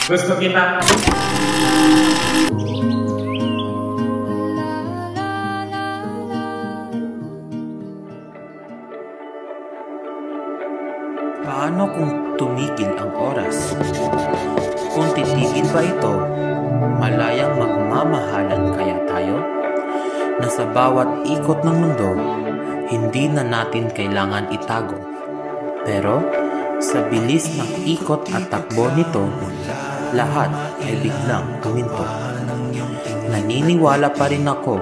Gusto kita. Paano kung tumigil ang oras? Kung titigil ba ito, malayang magmamahalan kaya tayo? Na sa bawat ikot ng mundo, hindi na natin kailangan itago. Pero sa bilis ng ikot at takbo nito, lahat ay biglang guminto. Naniniwala pa rin ako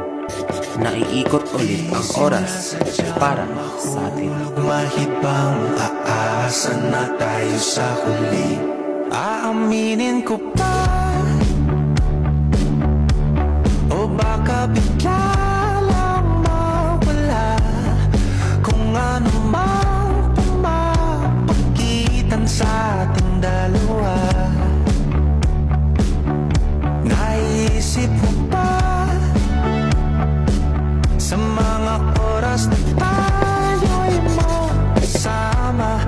na iikot ulit ang oras para sa atin. Mahibang aasa na tayo sa huli. Aaminin ko pa, o baka bigla lang mawala kung ano mang pumapagitan sa ating dalawa. Naisip mo ba sa mga oras na tayo'y magkasama,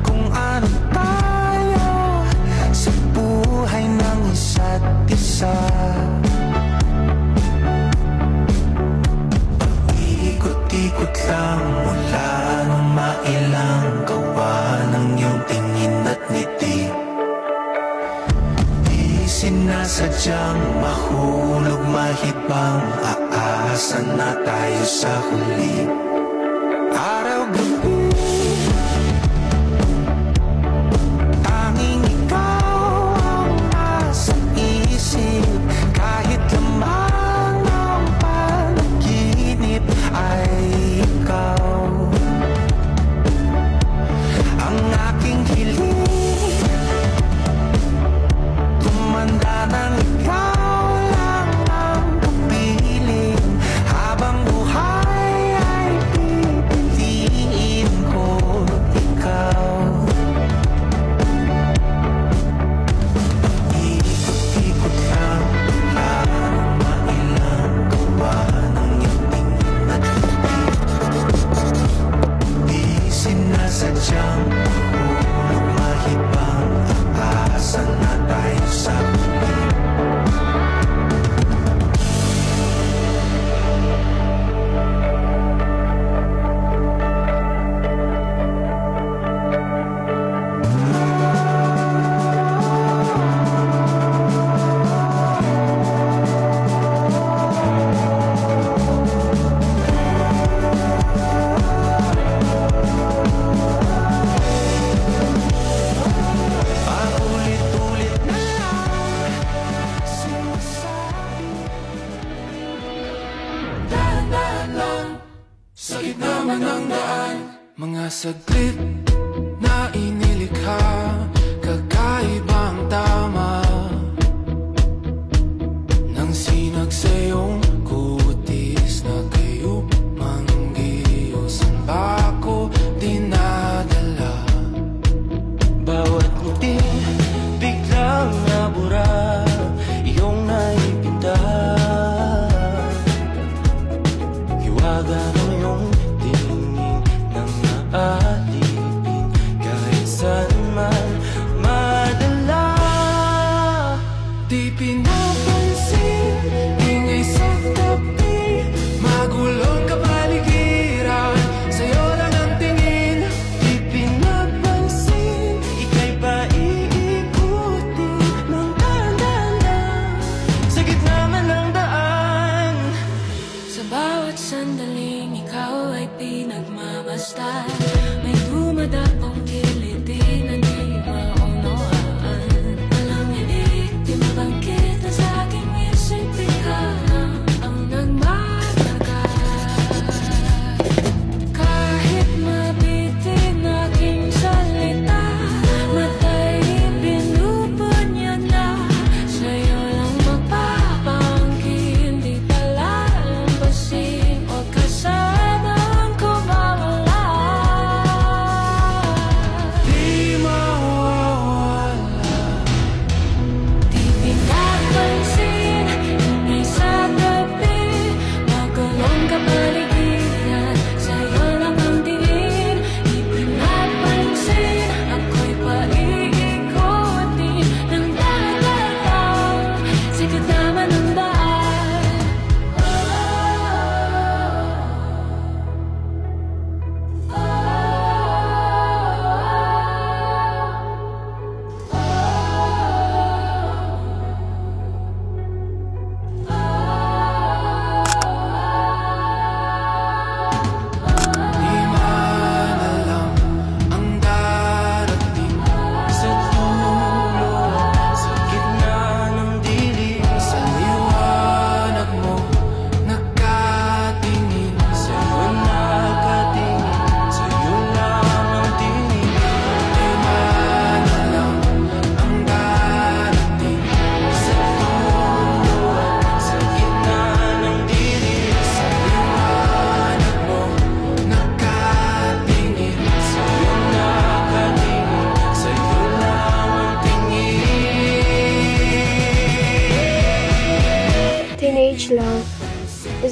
kung ano tayo sa buhay ng isa't isa? Paikot-ikot lang mula nung mailang gawa ng iyong tingin at ngiti. Di sinasadyang mahulog, mahibang aasa na tayo sa huli. Araw-gabi, tanging ikaw ang nasa isip. Kahit lamang ang panaginip ay ikaw. Ang aking hiling, tumanda ng ikaw lang ang kapiling. Habang buhay ay pipiliin ko ikaw. Ikot-ikot lang lang mailang gawa ng iyong tingin at ngiti. Di sinasadyang mahulog, mahibang aasa na tayo sa huli. Paulit-ulit na lang sinasabi. Daan-daan lang sa gitna man ng daan. Mga saglit na inilikha, kakaibang tama nang sinag sa iyong kutis na kayo manggiyosan ba ako dinadala? Bawat ngiti biglang nabura, iyong naipinta. Hiwaga ng iyong tingin nang naalipin, kahit saan man madala. Di pinapansin, ingay sa tabi, magulong kapaligiran, sa'yo lang ang tingin. Di pinapansin, ika'y paiikutin ng dahan-dahan sa gitna man ng daan. Sa bawat sandaling ikaw ay pinagmamasdan, may dumadapong kiliti na di maunawaan. Walang inig, di mabangkit na sa aking isip, ikaw ang nagmatagal. Kahit mabitin aking salita, mata'y pinupunya na, sa'yo lang mapapangkin, di palalampasin, huwag ka sanang kumawala.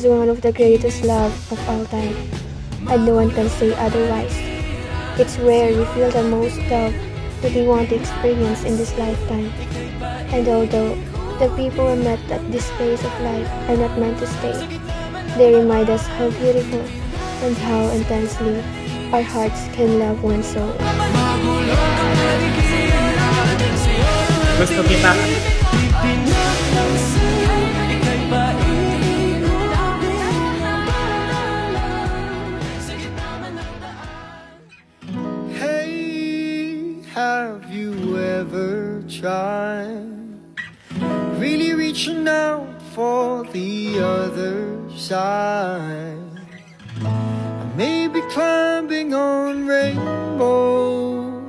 one of the greatest love of all time, and no one can say otherwise. It's rare we feel the most love that we want to experience in this lifetime. And although the people we met at this phase of life are not meant to stay, they remind us how beautiful and how intensely our hearts can love one soul. Gusto kita. Hey, have you ever tried really reaching out for the other side? Maybe climbing on rainbows,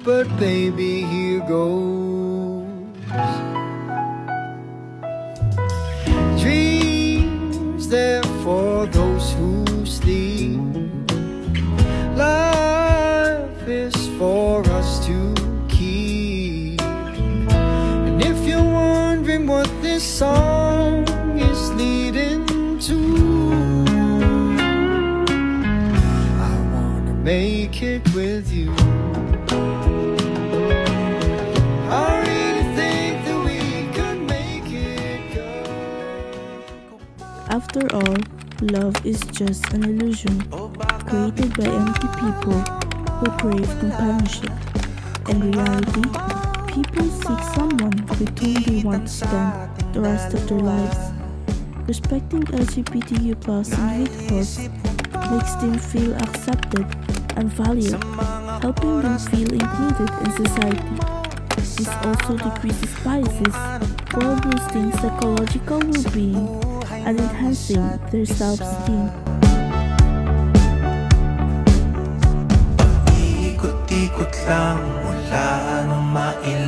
but baby, here goes. Dreams there for those who sleep. Life is for us to keep. And if you're wondering what this song is leading to, make it with you. I really think that we could make it go. After all, love is just an illusion created by empty people who crave companionship. In reality, people seek someone with whom they want to spend the rest of their lives. Respecting LGBTQ+ individuals makes them feel accepted and valued, helping them feel included in society. This also decreases biases while boosting psychological well-being and enhancing their self-esteem. Ikot-ikot lang mula nung mailan